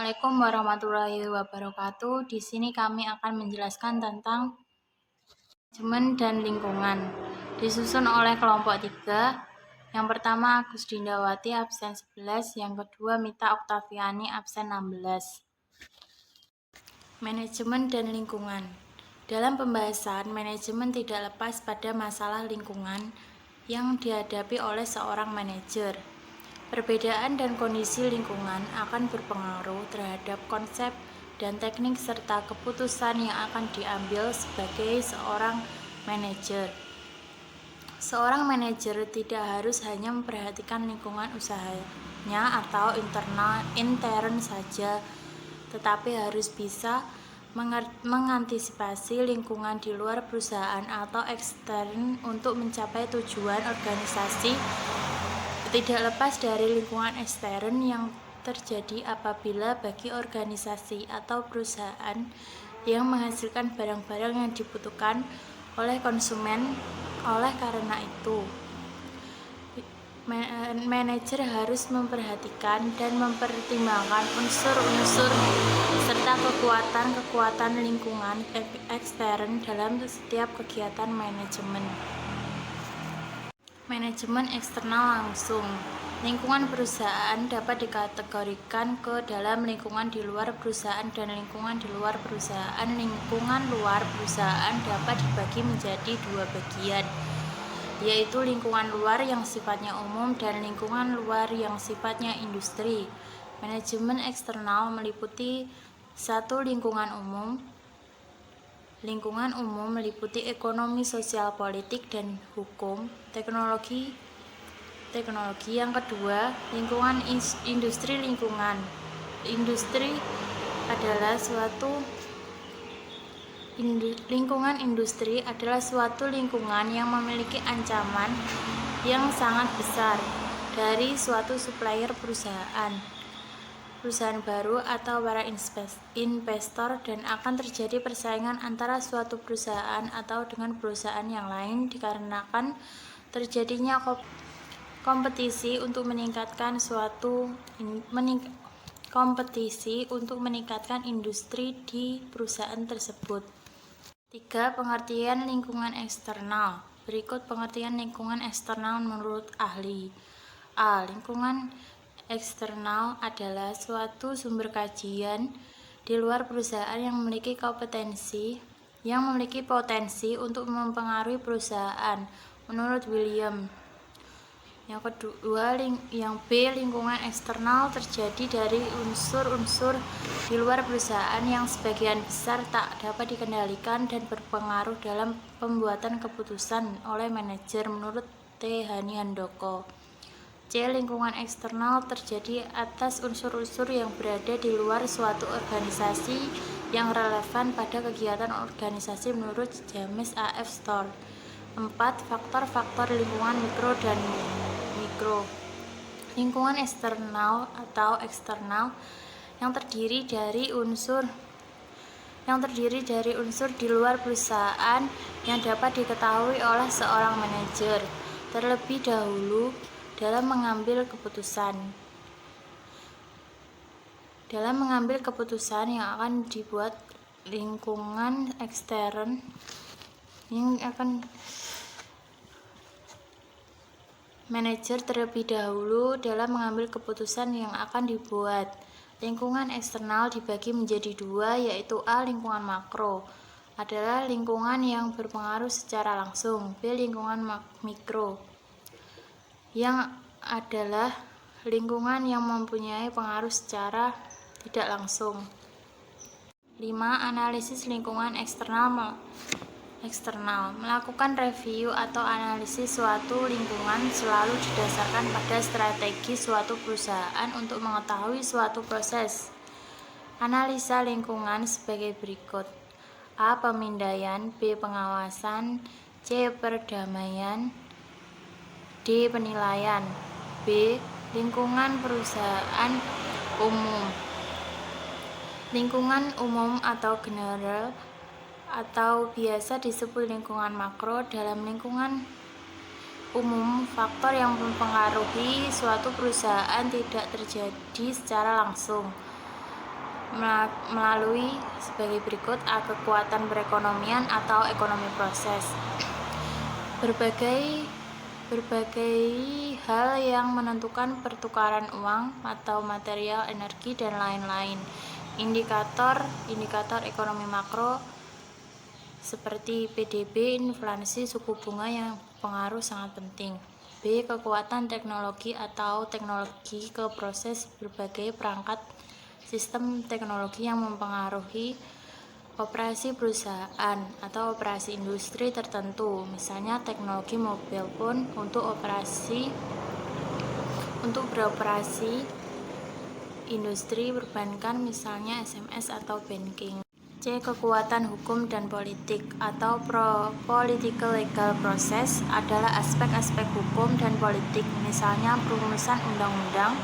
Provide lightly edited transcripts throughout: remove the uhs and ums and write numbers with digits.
Assalamualaikum warahmatullahi wabarakatuh. Di sini kami akan menjelaskan tentang manajemen dan lingkungan. Disusun oleh kelompok 3. Yang pertama Agus Dindawati absen 11, yang kedua Mita Oktaviani absen 16. Manajemen dan lingkungan. Dalam pembahasan, manajemen tidak lepas pada masalah lingkungan yang dihadapi oleh seorang manajer. Perbedaan dan kondisi lingkungan akan berpengaruh terhadap konsep dan teknik serta keputusan yang akan diambil sebagai seorang manajer. Seorang manajer tidak harus hanya memperhatikan lingkungan usahanya atau intern saja, tetapi harus bisa mengantisipasi lingkungan di luar perusahaan atau ekstern untuk mencapai tujuan organisasi. Tidak lepas dari lingkungan ekstern yang terjadi apabila bagi organisasi atau perusahaan yang menghasilkan barang-barang yang dibutuhkan oleh konsumen. Oleh karena itu, manajer harus memperhatikan dan mempertimbangkan unsur-unsur serta kekuatan lingkungan ekstern dalam setiap kegiatan manajemen. Manajemen eksternal langsung. Lingkungan perusahaan dapat dikategorikan ke dalam lingkungan di luar perusahaan dan lingkungan di luar perusahaan. Lingkungan luar perusahaan dapat dibagi menjadi dua bagian, yaitu lingkungan luar yang sifatnya umum dan lingkungan luar yang sifatnya industri. Manajemen eksternal meliputi 1. Lingkungan umum. Lingkungan umum meliputi ekonomi, sosial, politik, dan hukum, teknologi. Yang kedua, lingkungan industri. Lingkungan industri adalah suatu lingkungan yang memiliki ancaman yang sangat besar dari suatu supplier perusahaan baru atau para investor, dan akan terjadi persaingan antara suatu perusahaan atau dengan perusahaan yang lain dikarenakan terjadinya kompetisi untuk meningkatkan industri di perusahaan tersebut. 3. Pengertian lingkungan eksternal. Berikut pengertian lingkungan eksternal menurut ahli. A. Lingkungan eksternal adalah suatu sumber kajian di luar perusahaan yang memiliki potensi untuk mempengaruhi perusahaan, menurut William. Yang kedua, yang B, lingkungan eksternal terjadi dari unsur-unsur di luar perusahaan yang sebagian besar tak dapat dikendalikan dan berpengaruh dalam pembuatan keputusan oleh manajer, menurut T. Hani Handoko. C. Lingkungan eksternal terjadi atas unsur-unsur yang berada di luar suatu organisasi yang relevan pada kegiatan organisasi, menurut James A. F. Storr. 4. Faktor-faktor lingkungan mikro dan mikro. Lingkungan eksternal atau eksternal yang terdiri dari unsur di luar perusahaan yang dapat diketahui oleh seorang manajer terlebih dahulu dalam mengambil keputusan yang akan dibuat. Lingkungan ekstern yang akan manajer terlebih dahulu dalam mengambil keputusan yang akan dibuat. Lingkungan eksternal dibagi menjadi dua, yaitu A. Lingkungan makro adalah lingkungan yang berpengaruh secara langsung. B. Lingkungan mikro yang adalah lingkungan yang mempunyai pengaruh secara tidak langsung. 5. Analisis lingkungan eksternal. Melakukan review atau analisis suatu lingkungan selalu didasarkan pada strategi suatu perusahaan untuk mengetahui suatu proses. Analisa lingkungan sebagai berikut. A. Pemindaian. B. Pengawasan. C. Perdamaian. D. Penilaian. B. Lingkungan perusahaan umum. Lingkungan umum atau general atau biasa disebut lingkungan makro. Dalam lingkungan umum, faktor yang mempengaruhi suatu perusahaan tidak terjadi secara langsung. melalui sebagai berikut: A. Kekuatan perekonomian atau ekonomi proses. Berbagai hal yang menentukan pertukaran uang atau material, energi, dan lain-lain. Indikator ekonomi makro seperti PDB, inflasi, suku bunga yang pengaruh sangat penting. B. Kekuatan teknologi atau teknologi ke proses berbagai perangkat sistem teknologi yang mempengaruhi operasi perusahaan atau operasi industri tertentu, misalnya teknologi mobile phone untuk beroperasi industri perbankan, misalnya SMS atau banking. C. Kekuatan hukum dan politik atau political legal process adalah aspek-aspek hukum dan politik, misalnya perumusan undang-undang.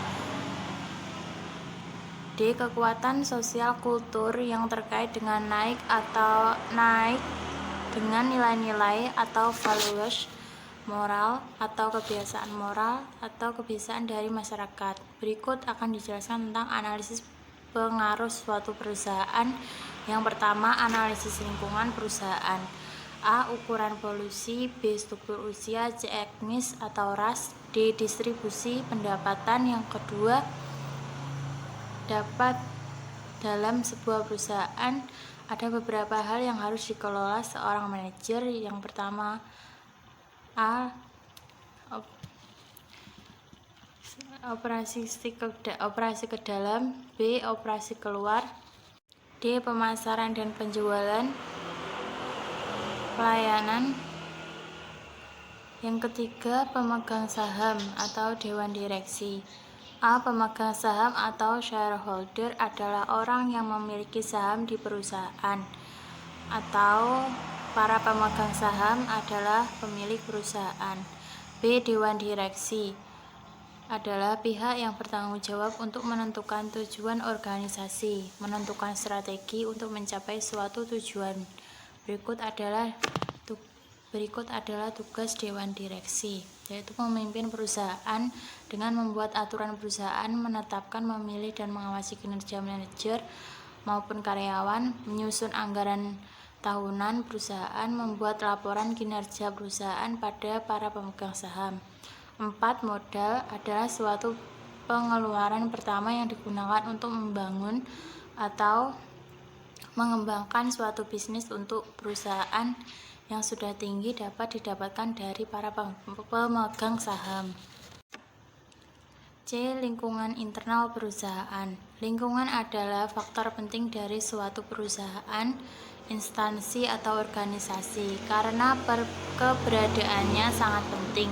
D. Kekuatan sosial kultur yang terkait dengan naik dengan nilai-nilai atau values moral atau kebiasaan moral atau kebiasaan dari masyarakat. Berikut akan dijelaskan tentang analisis pengaruh suatu perusahaan. Yang pertama, analisis lingkungan perusahaan. A. Ukuran polusi. B. Struktur usia. C. etnis atau ras. D. Distribusi pendapatan. Yang kedua, dalam sebuah perusahaan ada beberapa hal yang harus dikelola seorang manajer. Yang pertama, A. Operasi ke dalam. B. Operasi keluar. D. Pemasaran dan penjualan. Pelayanan. Yang ketiga, pemegang saham atau dewan direksi. A. Pemegang saham atau shareholder adalah orang yang memiliki saham di perusahaan, atau para pemegang saham adalah pemilik perusahaan. B. Dewan direksi adalah pihak yang bertanggung jawab untuk menentukan tujuan organisasi, menentukan strategi untuk mencapai suatu tujuan. Berikut adalah tugas dewan direksi, yaitu memimpin perusahaan dengan membuat aturan perusahaan, menetapkan, memilih, dan mengawasi kinerja manajer maupun karyawan, menyusun anggaran tahunan perusahaan, membuat laporan kinerja perusahaan pada para pemegang saham. 4. Modal adalah suatu pengeluaran pertama yang digunakan untuk membangun atau mengembangkan suatu bisnis. Untuk perusahaan yang sudah tinggi dapat didapatkan dari para pemegang saham. C. Lingkungan internal perusahaan. Lingkungan adalah faktor penting dari suatu perusahaan, instansi, atau organisasi karena keberadaannya sangat penting.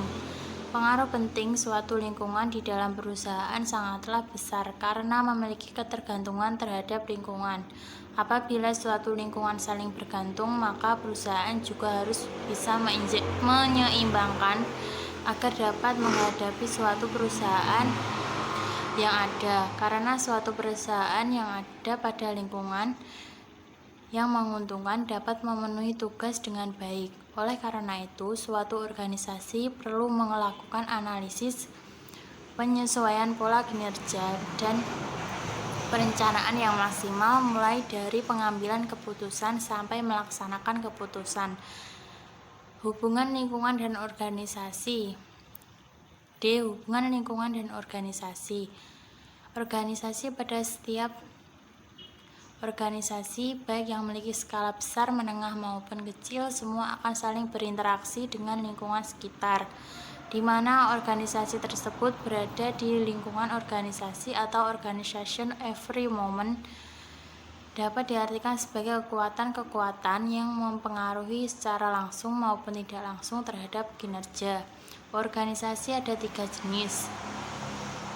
Pengaruh penting suatu lingkungan di dalam perusahaan sangatlah besar karena memiliki ketergantungan terhadap lingkungan. Apabila suatu lingkungan saling bergantung, maka perusahaan juga harus bisa menyeimbangkan agar dapat menghadapi suatu perusahaan yang ada, karena suatu perusahaan yang ada pada lingkungan yang menguntungkan dapat memenuhi tugas dengan baik. Oleh karena itu, suatu organisasi perlu melakukan analisis, penyesuaian pola kinerja, dan perencanaan yang maksimal mulai dari pengambilan keputusan sampai melaksanakan keputusan. Hubungan lingkungan dan organisasi. D. Hubungan lingkungan dan organisasi. Organisasi pada setiap organisasi, baik yang memiliki skala besar, menengah, maupun kecil, semua akan saling berinteraksi dengan lingkungan sekitar, di mana organisasi tersebut berada di lingkungan organisasi atau organization. Every moment dapat diartikan sebagai kekuatan yang mempengaruhi secara langsung maupun tidak langsung terhadap kinerja. Organisasi ada 3 jenis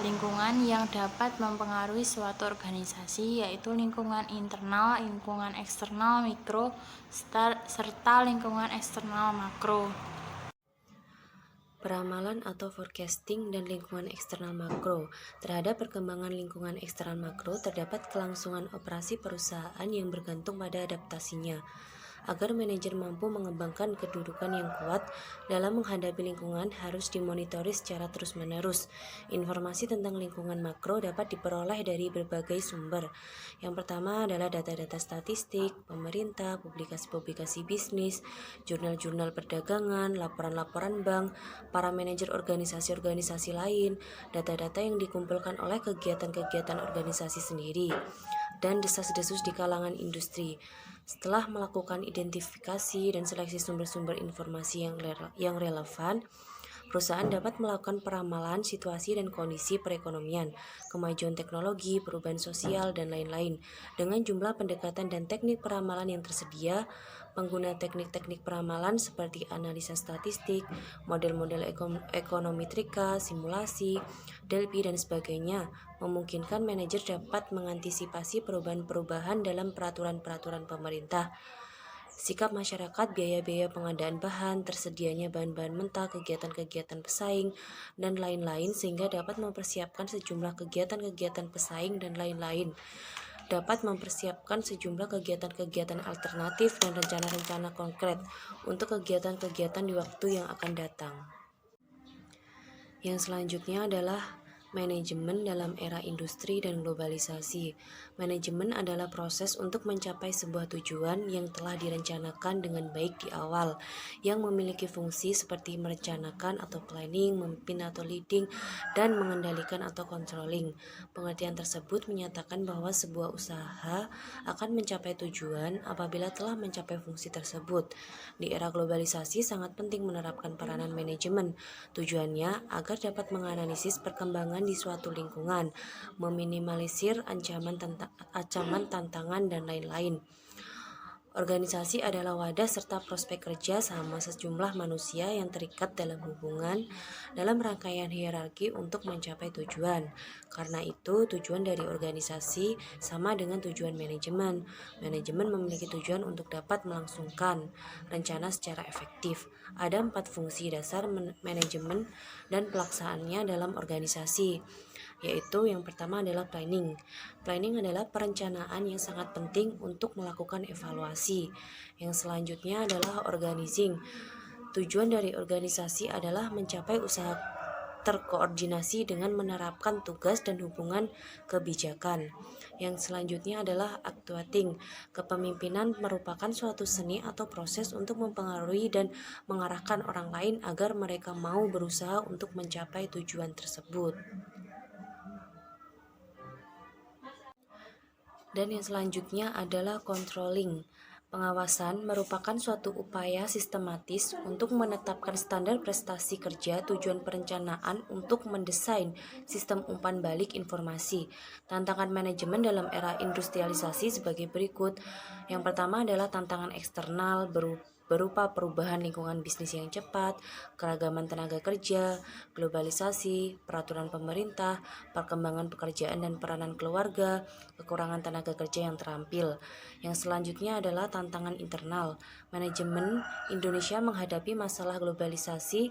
lingkungan yang dapat mempengaruhi suatu organisasi, yaitu lingkungan internal, lingkungan eksternal mikro, serta lingkungan eksternal makro. Peramalan atau forecasting dan lingkungan eksternal makro. Terhadap perkembangan lingkungan eksternal makro terdapat kelangsungan operasi perusahaan yang bergantung pada adaptasinya. Agar manajer mampu mengembangkan kedudukan yang kuat dalam menghadapi lingkungan harus dimonitori secara terus-menerus. Informasi tentang lingkungan makro dapat diperoleh dari berbagai sumber. Yang pertama adalah data-data statistik, pemerintah, publikasi-publikasi bisnis, jurnal-jurnal perdagangan, laporan-laporan bank, para manajer organisasi-organisasi lain, data-data yang dikumpulkan oleh kegiatan-kegiatan organisasi sendiri, dan desas-desus di kalangan industri. Setelah melakukan identifikasi dan seleksi sumber-sumber informasi yang relevan, perusahaan dapat melakukan peramalan situasi dan kondisi perekonomian, kemajuan teknologi, perubahan sosial, dan lain-lain. Dengan jumlah pendekatan dan teknik peramalan yang tersedia, pengguna teknik-teknik peramalan seperti analisa statistik, model-model ekonometrika, simulasi, Delphi, dan sebagainya, memungkinkan manajer dapat mengantisipasi perubahan-perubahan dalam peraturan-peraturan pemerintah, sikap masyarakat, biaya-biaya pengadaan bahan, tersedianya bahan-bahan mentah, kegiatan-kegiatan pesaing, dan lain-lain, sehingga dapat mempersiapkan sejumlah kegiatan-kegiatan pesaing dan lain-lain. Dapat mempersiapkan sejumlah kegiatan-kegiatan alternatif dan rencana-rencana konkret untuk kegiatan-kegiatan di waktu yang akan datang. Yang selanjutnya adalah manajemen dalam era industri dan globalisasi. Manajemen adalah proses untuk mencapai sebuah tujuan yang telah direncanakan dengan baik di awal, yang memiliki fungsi seperti merencanakan atau planning, memimpin atau leading, dan mengendalikan atau controlling. Pengertian tersebut menyatakan bahwa sebuah usaha akan mencapai tujuan apabila telah mencapai fungsi tersebut. Di era globalisasi sangat penting menerapkan peranan manajemen. Tujuannya agar dapat menganalisis perkembangan di suatu lingkungan, meminimalisir ancaman, tantangan, dan lain-lain. Organisasi adalah wadah serta prospek kerja sama sejumlah manusia yang terikat dalam hubungan dalam rangkaian hierarki untuk mencapai tujuan. Karena itu, tujuan dari organisasi sama dengan tujuan manajemen. Manajemen memiliki tujuan untuk dapat melangsungkan rencana secara efektif. Ada 4 fungsi dasar manajemen dan pelaksanaannya dalam organisasi, yaitu yang pertama adalah planning. Planning adalah perencanaan yang sangat penting untuk melakukan evaluasi. Yang selanjutnya adalah organizing. Tujuan dari organisasi adalah mencapai usaha terkoordinasi dengan menerapkan tugas dan hubungan kebijakan. Yang selanjutnya adalah actuating. Kepemimpinan merupakan suatu seni atau proses untuk mempengaruhi dan mengarahkan orang lain agar mereka mau berusaha untuk mencapai tujuan tersebut. Dan yang selanjutnya adalah controlling. Pengawasan merupakan suatu upaya sistematis untuk menetapkan standar prestasi kerja, tujuan perencanaan untuk mendesain sistem umpan balik informasi. Tantangan manajemen dalam era industrialisasi sebagai berikut. Yang pertama adalah tantangan eksternal berupa perubahan lingkungan bisnis yang cepat, keragaman tenaga kerja, globalisasi, peraturan pemerintah, perkembangan pekerjaan dan peranan keluarga, kekurangan tenaga kerja yang terampil. Yang selanjutnya adalah tantangan internal. Manajemen Indonesia menghadapi masalah globalisasi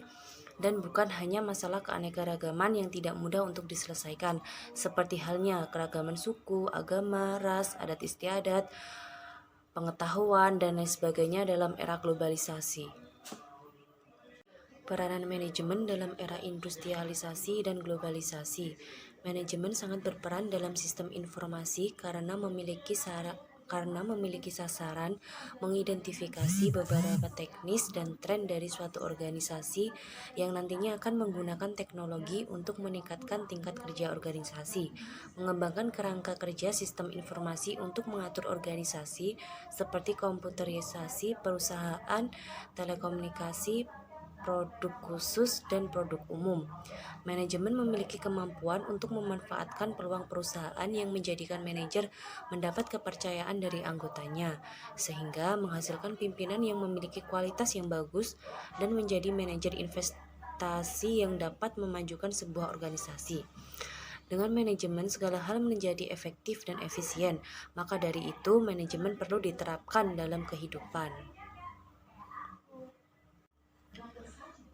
dan bukan hanya masalah keanekaragaman yang tidak mudah untuk diselesaikan, seperti halnya keragaman suku, agama, ras, adat istiadat, pengetahuan, dan lain sebagainya dalam era globalisasi. Peranan manajemen dalam era industrialisasi dan globalisasi. Manajemen sangat berperan dalam sistem informasi karena memiliki sasaran mengidentifikasi beberapa teknis dan tren dari suatu organisasi yang nantinya akan menggunakan teknologi untuk meningkatkan tingkat kerja organisasi, mengembangkan kerangka kerja sistem informasi untuk mengatur organisasi seperti komputerisasi perusahaan, telekomunikasi, produk khusus, dan produk umum. Manajemen memiliki kemampuan untuk memanfaatkan peluang perusahaan yang menjadikan manajer mendapat kepercayaan dari anggotanya, sehingga menghasilkan pimpinan yang memiliki kualitas yang bagus dan menjadi manajer investasi yang dapat memajukan sebuah organisasi. Dengan manajemen, segala hal menjadi efektif dan efisien, maka dari itu manajemen perlu diterapkan dalam kehidupan.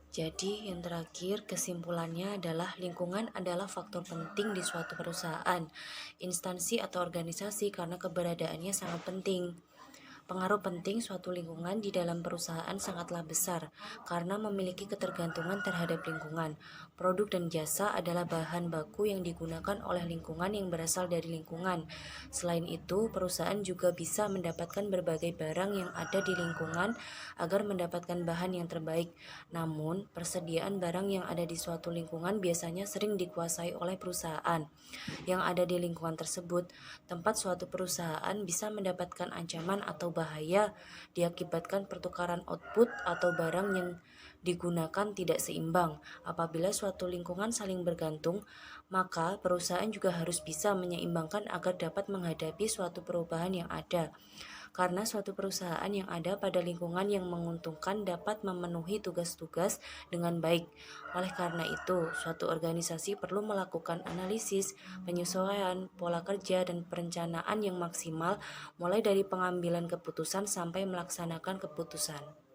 Jadi yang terakhir, kesimpulannya adalah lingkungan adalah faktor penting di suatu perusahaan, instansi atau organisasi karena keberadaannya sangat penting. Pengaruh penting suatu lingkungan di dalam perusahaan sangatlah besar karena memiliki ketergantungan terhadap lingkungan. Produk dan jasa adalah bahan baku yang digunakan oleh lingkungan yang berasal dari lingkungan. Selain itu, perusahaan juga bisa mendapatkan berbagai barang yang ada di lingkungan agar mendapatkan bahan yang terbaik. Namun, persediaan barang yang ada di suatu lingkungan biasanya sering dikuasai oleh perusahaan yang ada di lingkungan tersebut. Tempat suatu perusahaan bisa mendapatkan ancaman atau bahaya diakibatkan pertukaran output atau barang yang digunakan tidak seimbang. Apabila suatu lingkungan saling bergantung, maka perusahaan juga harus bisa menyeimbangkan agar dapat menghadapi suatu perubahan yang ada. Karena suatu perusahaan yang ada pada lingkungan yang menguntungkan dapat memenuhi tugas-tugas dengan baik. Oleh karena itu, suatu organisasi perlu melakukan analisis, penyesuaian, pola kerja, dan perencanaan yang maksimal mulai dari pengambilan keputusan sampai melaksanakan keputusan.